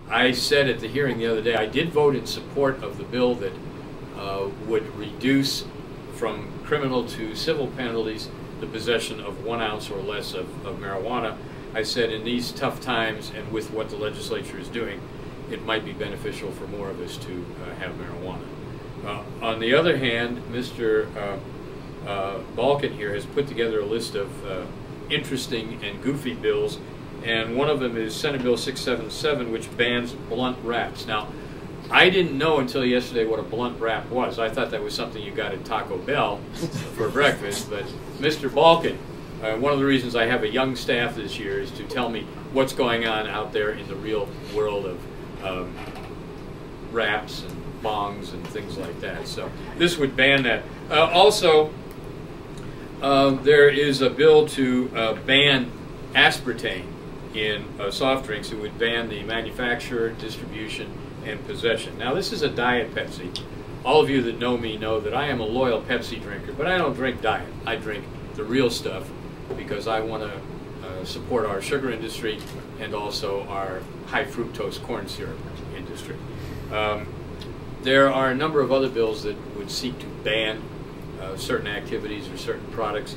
I said at the hearing the other day, I did vote in support of the bill that would reduce from criminal to civil penalties the possession of 1 ounce or less of marijuana. I said in these tough times and with what the legislature is doing, it might be beneficial for more of us to have marijuana. On the other hand, Mr. Balkin here has put together a list of interesting and goofy bills, and one of them is Senate Bill 677, which bans blunt wraps. Now, I didn't know until yesterday what a blunt wrap was. I thought that was something you got at Taco Bell for breakfast, but Mr. Balkin, one of the reasons I have a young staff this year is to tell me what's going on out there in the real world of wraps and bongs and things like that. So this would ban that. Also, there is a bill to ban aspartame in soft drinks. It would ban the manufacture, distribution, and possession. Now, this is a Diet Pepsi. All of you that know me know that I am a loyal Pepsi drinker, but I don't drink Diet. I drink the real stuff because I want to support our sugar industry and also our high fructose corn syrup industry. There are a number of other bills that would seek to ban certain activities or certain products.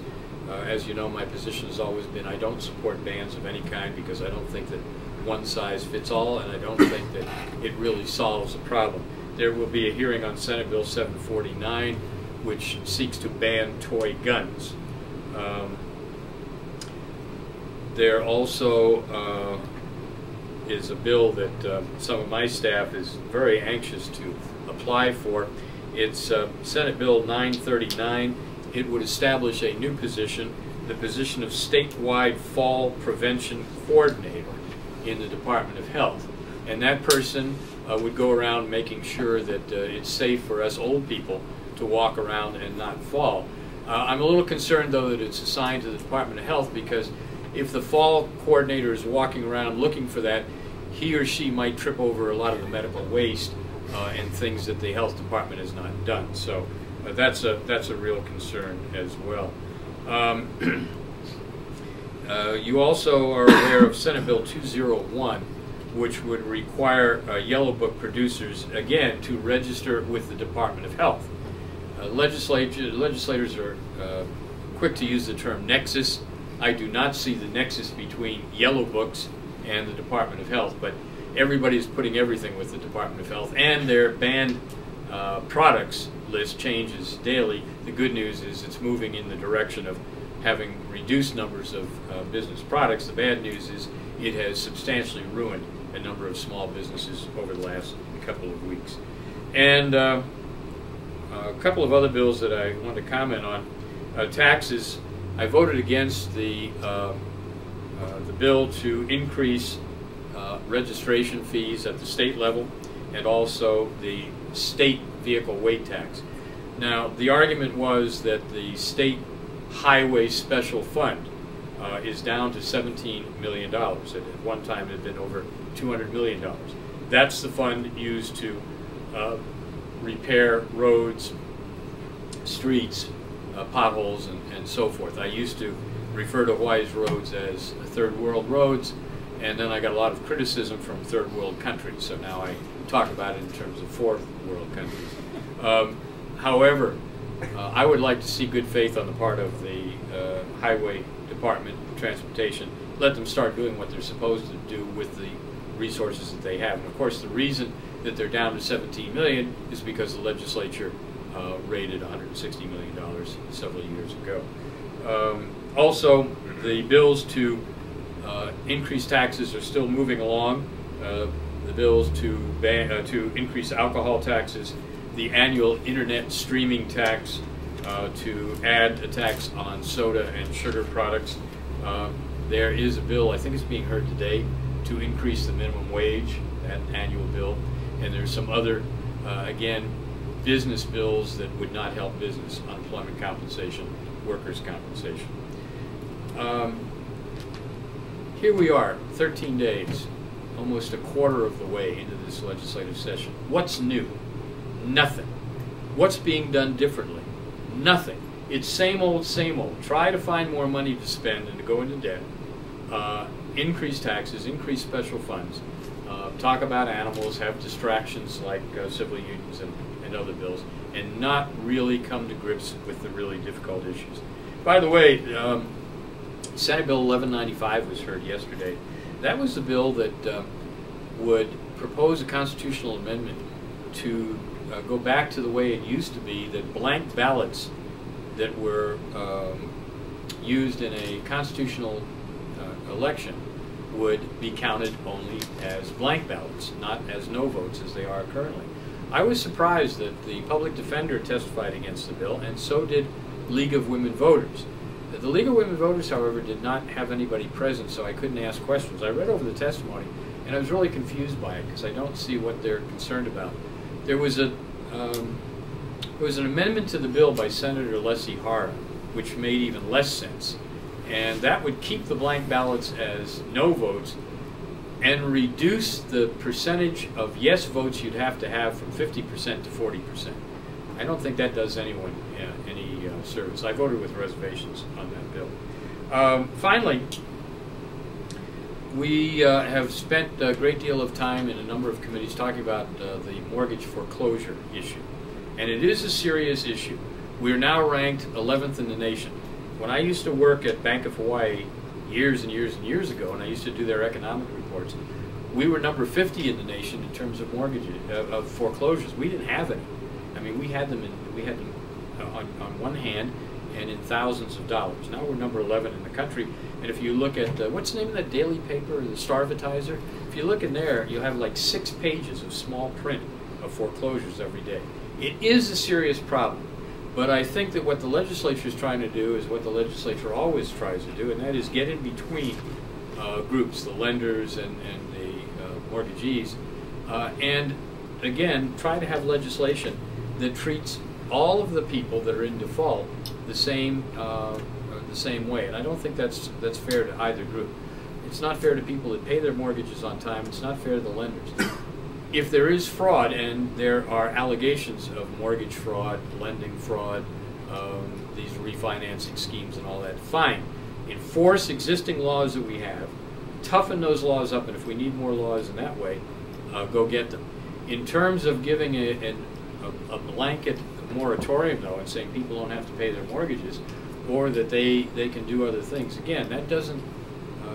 As you know, my position has always been I don't support bans of any kind because I don't think that one size fits all, and I don't think that it really solves the problem. There will be a hearing on Senate Bill 749, which seeks to ban toy guns. There also is a bill that some of my staff is very anxious to apply for. It's Senate Bill 939. It would establish a new position, the position of statewide fall prevention coordinator in the Department of Health. And that person would go around making sure that it's safe for us old people to walk around and not fall. I'm a little concerned, though, that it's assigned to the Department of Health, because if the fall coordinator is walking around looking for that, he or she might trip over a lot of the medical waste and things that the health department has not done. So that's a real concern as well. You also are aware of Senate Bill 201, which would require Yellow Book producers, again, to register with the Department of Health. Legislators are quick to use the term nexus. I do not see the nexus between Yellow Books and the Department of Health, but everybody is putting everything with the Department of Health, and their banned products list changes daily. The good news is it's moving in the direction of having reduced numbers of business products. The bad news is it has substantially ruined a number of small businesses over the last couple of weeks. And a couple of other bills that I want to comment on. Taxes. I voted against the bill to increase registration fees at the state level and also the state vehicle weight tax. Now, the argument was that the state highway special fund is down to $17 million. At one time it had been over $200 million. That's the fund used to repair roads, streets, potholes, and so forth. I used to refer to Hawaii's roads as third world roads, and then I got a lot of criticism from third world countries, so now I talk about it in terms of fourth world countries. However, I would like to see good faith on the part of the Highway Department of Transportation. Let them start doing what they're supposed to do with the resources that they have. And of course, the reason that they're down to $17 million is because the legislature rated $160 million several years ago. Also, the bills to increase taxes are still moving along. The bills to increase alcohol taxes, the annual internet streaming tax, to add a tax on soda and sugar products. There is a bill, I think it's being heard today, to increase the minimum wage, that annual bill. And there's some other, again, business bills that would not help business: unemployment compensation, workers' compensation. Here we are, 13 days, almost a quarter of the way into this legislative session. What's new? Nothing. What's being done differently? Nothing. It's same old, same old. Try to find more money to spend and to go into debt. increase taxes, increase special funds, talk about animals, have distractions like civil unions and other bills, and not really come to grips with the really difficult issues. By the way, Senate Bill 1195 was heard yesterday. That was the bill that would propose a constitutional amendment to go back to the way it used to be, that blank ballots that were used in a constitutional election would be counted only as blank ballots, not as no votes as they are currently. I was surprised that the public defender testified against the bill, and so did League of Women Voters. The League of Women Voters, however, did not have anybody present, so I couldn't ask questions. I read over the testimony, and I was really confused by it because I don't see what they're concerned about. There was an amendment to the bill by Senator Leslie Hara, which made even less sense, and that would keep the blank ballots as no votes and reduce the percentage of yes votes you'd have to have from 50% to 40%. I don't think that does anyone any service. I voted with reservations on that bill. Finally, we have spent a great deal of time in a number of committees talking about the mortgage foreclosure issue. And it is a serious issue. We are now ranked 11th in the nation. When I used to work at Bank of Hawaii years and years and years ago, and I used to do their economic reports, we were number 50 in the nation in terms of mortgages, of foreclosures. We didn't have any. I mean, we had them on one hand and in thousands of dollars. Now we're number 11 in the country. And if you look at, what's the name of that daily paper, the Star-Advertiser? If you look in there, you'll have like 6 pages of small print of foreclosures every day. It is a serious problem. But I think that what the legislature is trying to do is what the legislature always tries to do, and that is get in between groups, the lenders and the mortgagees, and again, try to have legislation that treats all of the people that are in default the same way. And I don't think that's fair to either group. It's not fair to people that pay their mortgages on time. It's not fair to the lenders. If there is fraud, and there are allegations of mortgage fraud, lending fraud, these refinancing schemes and all that, fine. Enforce existing laws that we have, toughen those laws up, and if we need more laws in that way, go get them. In terms of giving a blanket moratorium, though, and saying people don't have to pay their mortgages, or that they can do other things, again, that doesn't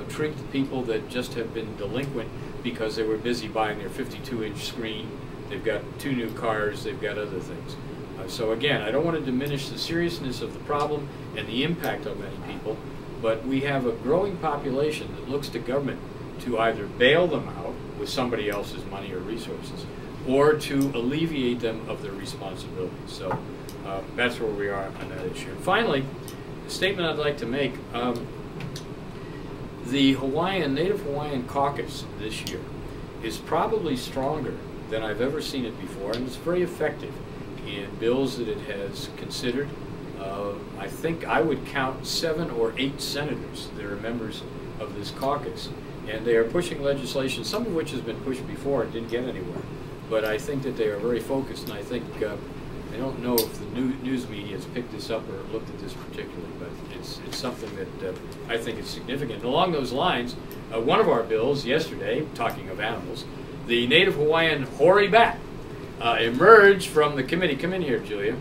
treat the people that just have been delinquent because they were busy buying their 52-inch screen, they've got 2 new cars, they've got other things. So again, I don't want to diminish the seriousness of the problem and the impact on many people, but we have a growing population that looks to government to either bail them out with somebody else's money or resources, or to alleviate them of their responsibilities. So that's where we are on that issue. And finally, the statement I'd like to make, the Native Hawaiian caucus this year is probably stronger than I've ever seen it before, and it's very effective in bills that it has considered. I think I would count 7 or 8 senators that are members of this caucus, and they are pushing legislation, some of which has been pushed before and didn't get anywhere. But I think that they are very focused, and I think, I don't know if the news media has picked this up or looked at this particularly, but it's something that I think is significant. And along those lines, one of our bills yesterday, talking of animals, the Native Hawaiian hoary bat emerged from the committee, come in here, Julia,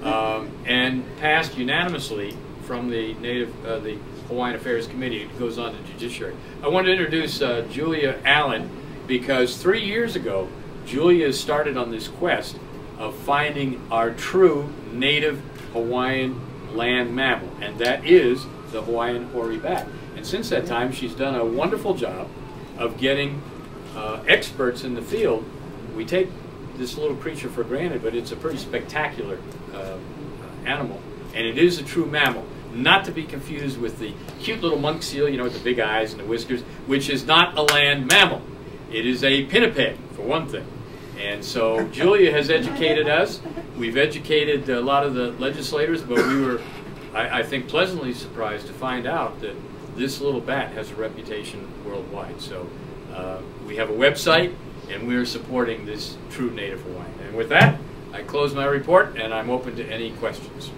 and passed unanimously from the Hawaiian Affairs Committee. It goes on to Judiciary. I want to introduce Julia Allen, because 3 years ago, Julia started on this quest of finding our true native Hawaiian land mammal, and that is the Hawaiian hoary bat. And since that time, she's done a wonderful job of getting experts in the field. We take this little creature for granted, but it's a pretty spectacular animal, and it is a true mammal, not to be confused with the cute little monk seal, you know, with the big eyes and the whiskers, which is not a land mammal. It is a pinniped, for one thing. And so Julia has educated us. We've educated a lot of the legislators, but we were, I think, pleasantly surprised to find out that this little bat has a reputation worldwide. So we have a website, and we are supporting this true native Hawaiian. And with that, I close my report, and I'm open to any questions.